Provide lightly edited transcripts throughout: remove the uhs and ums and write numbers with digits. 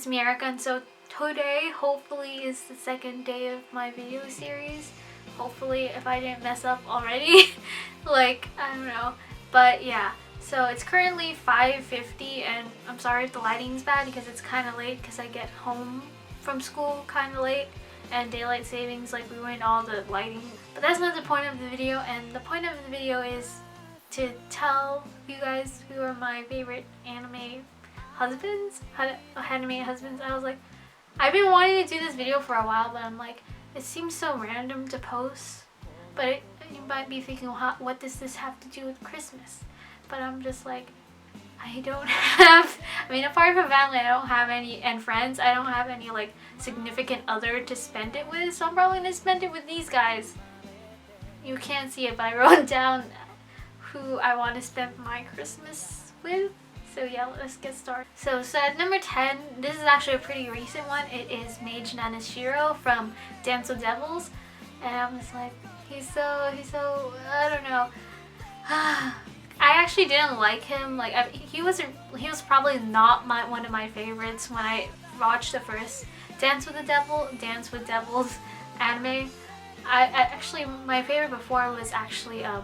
is Miraikei. So today hopefully is the second day of my video series. Hopefully, if I didn't mess up already. Like, I don't know. But yeah, so it's currently 5:50 and I'm sorry if the lighting's bad because it's kind of late because I get home from school kind of late and daylight savings like ruined all the lighting. But that's not the point of the video, and the point of the video is to tell you guys who are my favorite anime husbands. Anime husbands. I was like, I've been wanting to do this video for a while, but I'm like, it seems so random to post. But you might be thinking, well, what does this have to do with Christmas? But I'm just like, I don't have, I mean, apart from family, I don't have any, and friends, I don't have any like significant other to spend it with, so I'm probably gonna spend it with these guys. You can't see it, but I wrote down who I want to spend my Christmas with. So yeah, let's get started. So at number 10, this is actually a pretty recent one. It is Mage Nanashiro from Dance with Devils, and I'm just like, he's so, I don't know. I actually didn't like him. Like he was probably not one of my favorites when I watched the first Dance with Devils anime. I actually, my favorite before was actually I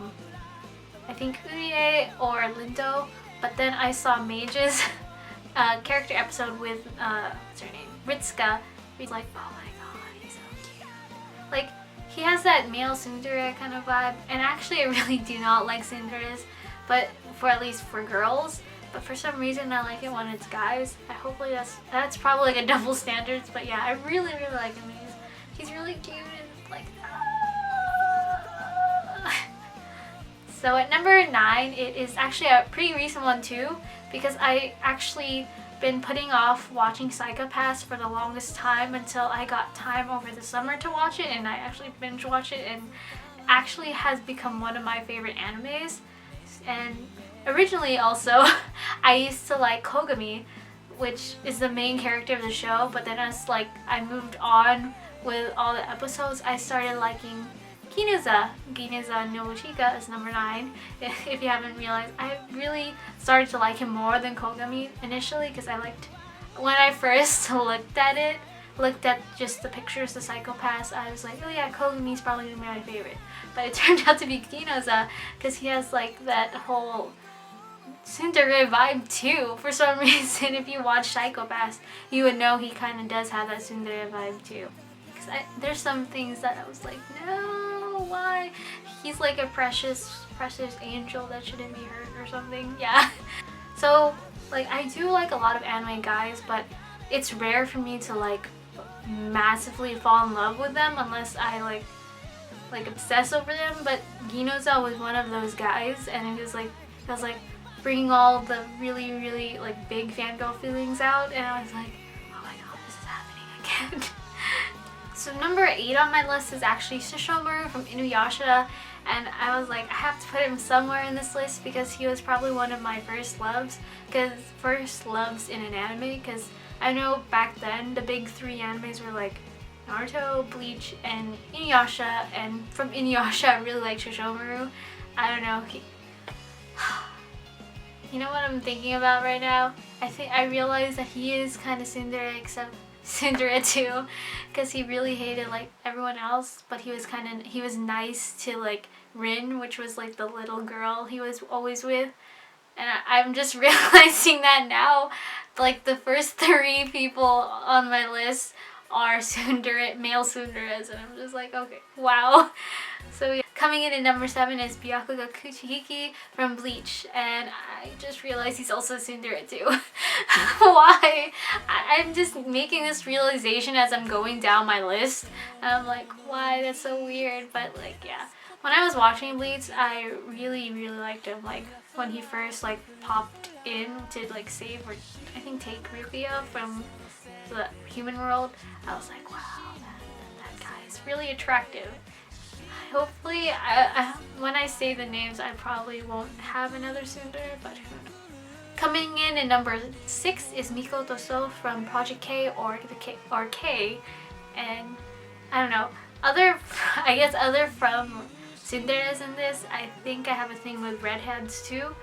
think Urie or Lindo, but then I saw Mage's character episode with what's her name, Ritsuka. He's like, oh my god, he's so cute. Like, he has that male tsundere kind of vibe, and actually I really do not like tsunderes, but at least for girls. But for some reason I like it when it's guys. Hopefully that's probably like a double standards, but yeah, I really like him. He's really cute and like. So at number 9, it is actually a pretty recent one too, because I actually been putting off watching Psycho-Pass for the longest time until I got time over the summer to watch it, and I actually binge watch it, and actually has become one of my favorite animes. And originally also I used to like Kogami, which is the main character of the show, but then as like I moved on with all the episodes, I started liking Gineza no Uchika is number 9. If you haven't realized, I really started to like him more than Kogami initially, because I liked, when I first looked at just the pictures, the Psycho-Pass, I was like, oh yeah, Kogami's probably gonna be my favorite. But it turned out to be Gineza, because he has like that whole tsundere vibe too. For some reason, if you watch Psycho-Pass, you would know he kind of does have that tsundere vibe too. Because there's some things that I was like, no, why? He's like a precious angel that shouldn't be hurt or something. Yeah. So like, I do like a lot of anime guys, but it's rare for me to like massively fall in love with them unless I like obsess over them. But Gineza was one of those guys, and it was like bringing all the really like big fangirl feelings out, and I was like, oh my god, this is happening again. So number 8 on my list is actually Sesshomaru from Inuyasha, and I was like, I have to put him somewhere in this list because he was probably one of my first loves in an anime, because I know back then the big 3 animes were like Naruto, Bleach, and Inuyasha, and from Inuyasha I really like Sesshomaru. I don't know, you know what I'm thinking about right now? I realize that he is kind of tsundere, except tsundere too, because he really hated like everyone else, but he was nice to like Rin, which was like the little girl he was always with. And I'm just realizing that now, like the first 3 people on my list are male tsunderes, and I'm just like, okay, wow. So yeah. Coming in at number 7 is Byakuga Kuchihiki from Bleach, and I just realized he's also tsundere too. Why? I'm just making this realization as I'm going down my list, and I'm like, why? That's so weird. But like, yeah. When I was watching Bleach, I really liked him. Like when he first like popped in to like save, or I think take Rukia from the human world, I was like, wow, that guy is really attractive. Hopefully, when I say the names, I probably won't have another tsundere, but who knows. Coming in at number 6 is Mikoto So from Project K or K, and I don't know, other from tsunderes in this, I think I have a thing with redheads too.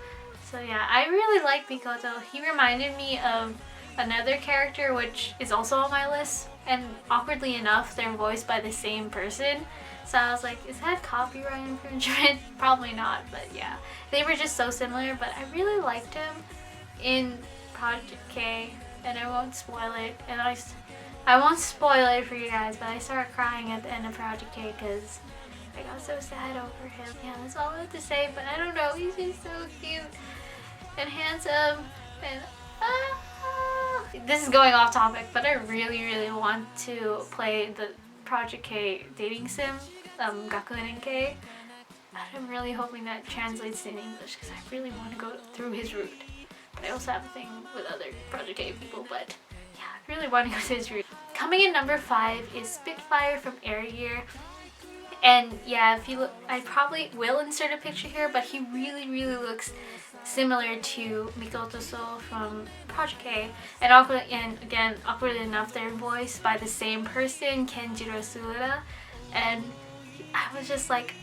So yeah, I really like Mikoto. He reminded me of another character which is also on my list, and awkwardly enough they're voiced by the same person. So I was like, is that copyright infringement? Probably not, but yeah. They were just so similar, but I really liked him in Project K, and I won't spoil it. And I won't spoil it for you guys, but I started crying at the end of Project K because I got so sad over him. Yeah, that's all I have to say, but I don't know, he's just so cute and handsome, and this is going off topic, but I really want to play the Project K dating sim, GSNK. I'm really hoping that translates in English because I really want to go through his route. But I also have a thing with other Project K people, but yeah, I really want to go through his route. Coming in number 5 is Spitfire from Air Year. And yeah, if you look, I probably will insert a picture here, but he really looks similar to Mikoto So from Project K. And again, awkwardly enough, they're voiced by the same person, Kenjiro Suda. And I was just like,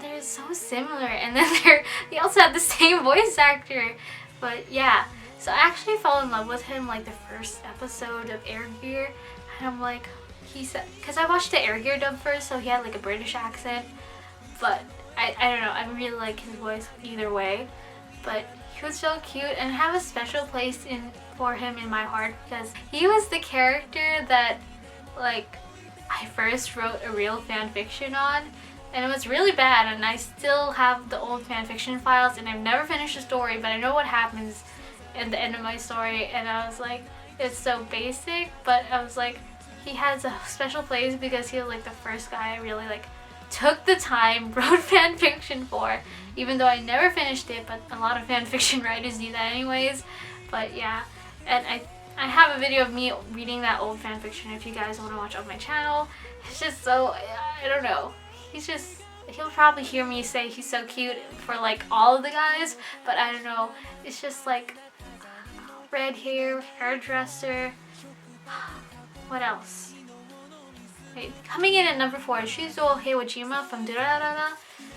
they're so similar. And then they also have the same voice actor. But yeah, so I actually fell in love with him like the first episode of Air Gear. And I'm like, he said, because I watched the Air Gear dub first, so he had like a British accent. But I don't know, I really like his voice either way. But he was so cute, and I have a special place for him in my heart because he was the character that like I first wrote a real fan fiction on, and it was really bad, and I still have the old fan fiction files, and I've never finished the story, but I know what happens at the end of my story. And I was like, it's so basic, but I was like, he has a special place because he was like the first guy I really like took the time, wrote fan fiction for, even though I never finished it, but a lot of fan fiction writers do that anyways. But yeah, and I have a video of me reading that old fan fiction if you guys want to watch on my channel. It's just so, I don't know, he'll probably hear me say he's so cute for like all of the guys, but I don't know, it's just like red hair, hairdresser. What else? Okay, coming in at number 4 is Shizuo Heiwajima from Durarara.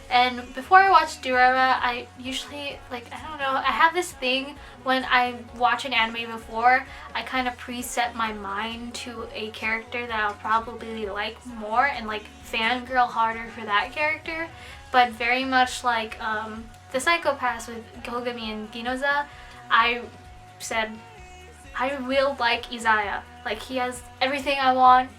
And before I watch Durarara, I usually, like, I don't know, I have this thing when I watch an anime before, I kind of preset my mind to a character that I'll probably like more and like fangirl harder for that character. But very much like the Psychopaths with Kogami and Ginoza, I said I will like Izaya. Like, he has everything I want,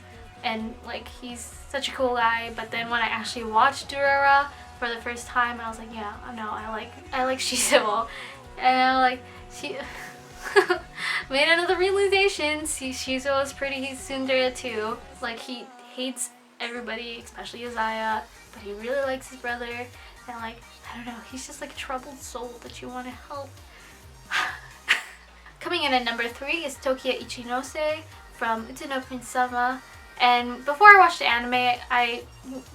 and like he's such a cool guy. But then when I actually watched Durarara for the first time, I was like, yeah, no, I like Shizuo. And I'm like, she made another realization. Shizuo is pretty tsundere too. Like, he hates everybody, especially Izaya, but he really likes his brother. And like, I don't know, he's just like a troubled soul that you want to help. Coming in at number 3 is Tokiya Ichinose from Utsune Prince Sama. And before I watched the anime,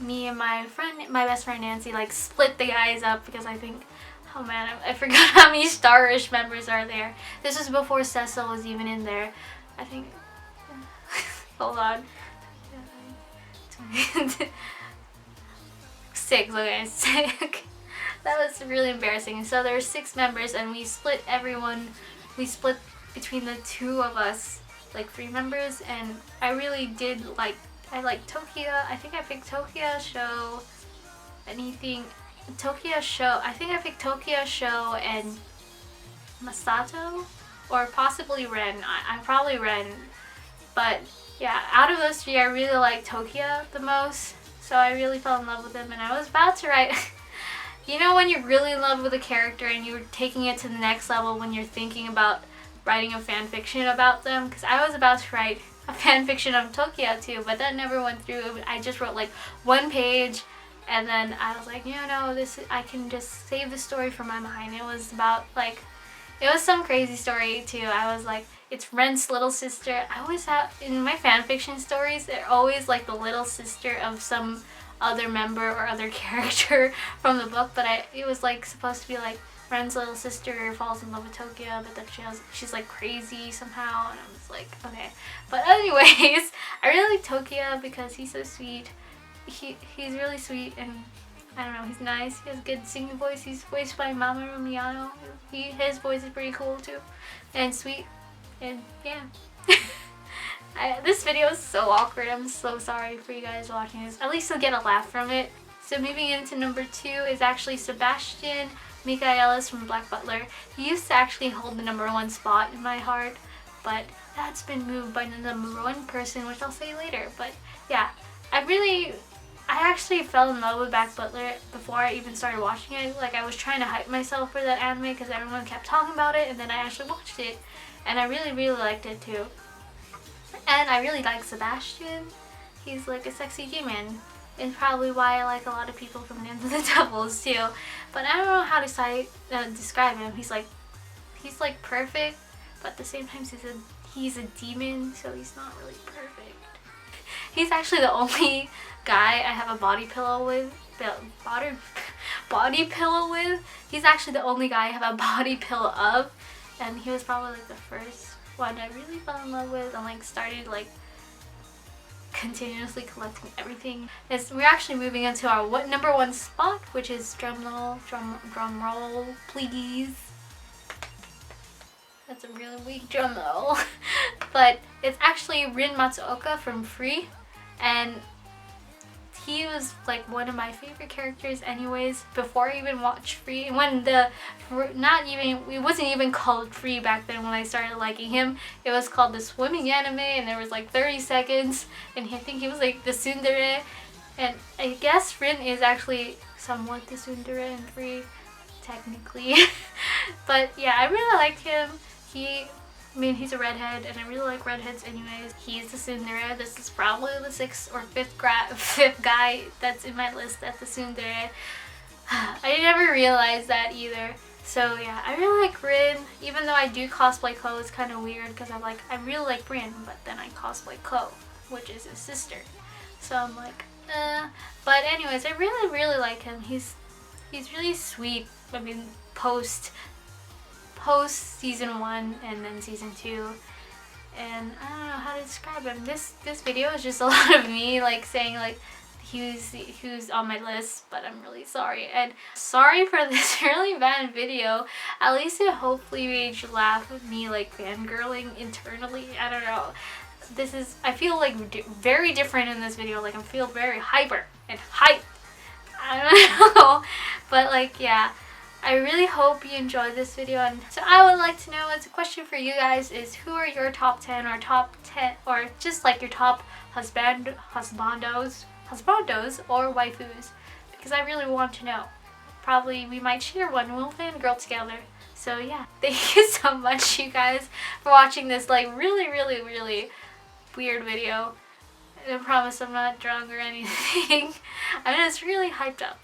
me and my best friend Nancy, like split the guys up because I think, oh man, I forgot how many Starish members are there. This was before Cecil was even in there. I think, hold on. 6, okay, 6. That was really embarrassing. So there were 6 members, and we split between the 2 of us, like 3 members, and I really did like, I like Tokiya. I think I picked Tokiya Show, I think I picked Tokiya Show and Masato, or possibly Ren. I probably Ren, but yeah, out of those 3, I really like Tokiya the most, so I really fell in love with him. And I was about to write you know when you're really in love with a character and you're taking it to the next level when you're thinking about writing a fan fiction about them, because I was about to write a fan fiction of Tokiya too, but that never went through. I just wrote like 1 page, and then I was like, I can just save the story from my mind. It was about like, it was some crazy story too. I was like, it's Ren's little sister. I always have, in my fan fiction stories, they're always like the little sister of some other member or other character from the book, but it was like supposed to be like Ren's little sister falls in love with Tokiya, but then she's like crazy somehow, and I was like, okay. But anyways, I really like Tokiya because he's so sweet. He's really sweet, and I don't know, he's nice. He has a good singing voice. He's voiced by Mamoru Miyano. His voice is pretty cool too, and sweet. And yeah. This video is so awkward. I'm so sorry for you guys watching this. At least you'll get a laugh from it. So moving into number 2 is actually Sebastian Michaelis from Black Butler. He used to actually hold the number 1 spot in my heart, but that's been moved by the number 1 person, which I'll say later. But yeah, I actually fell in love with Black Butler before I even started watching it. Like, I was trying to hype myself for that anime because everyone kept talking about it, and then I actually watched it, and I really, really liked it too. And I really like Sebastian. He's like a sexy G-man. And probably why I like a lot of people from Dance of the Devils too. But I don't know how to describe him. He's like perfect, but at the same time he's a demon, so he's not really perfect. He's actually the only guy I have a body pillow with. Body pillow with? He's actually the only guy I have a body pillow of. And he was probably like the first one I really fell in love with and like started like continuously collecting everything. We're actually moving into our number 1 spot, which is drum roll, please. That's a really weak drum roll. But it's actually Rin Matsuoka from Free, and he was like one of my favorite characters anyways before I even watched Free. When it wasn't even called Free back then when I started liking him. It was called the swimming anime, and there was like 30 seconds, and I think he was like the tsundere, and I guess Rin is actually somewhat the tsundere in Free technically. But yeah, I really liked him. He's a redhead, and I really like redheads anyways. He's the tsundere. This is probably the 6th or 5th guy that's in my list that's the tsundere. I never realized that either. So yeah, I really like Rin. Even though I do cosplay Ko, it's kind of weird because I really like Rin, but then I cosplay Ko, which is his sister. So I'm like, But anyways, I really, really like him. He's really sweet. I mean, post season 1 and then season 2, and I don't know how to describe him. This video is just a lot of me like saying like who's on my list, but I'm really sorry, and sorry for this really bad video. At least it hopefully made you laugh with me like fangirling internally. I don't know. I feel like very different in this video. Like I feel very hyper and hype. I don't know, but like yeah. I really hope you enjoyed this video, and so I would like to know, as a question for you guys is, who are your top 10 or just like your top husbandos or waifus, because I really want to know. Probably we might share one, we'll fangirl together. So yeah, thank you so much you guys for watching this like really, really, really weird video. I promise I'm not drunk or anything. I'm just really hyped up.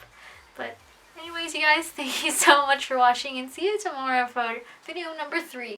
But anyways, you guys, thank you so much for watching, and see you tomorrow for video number 3.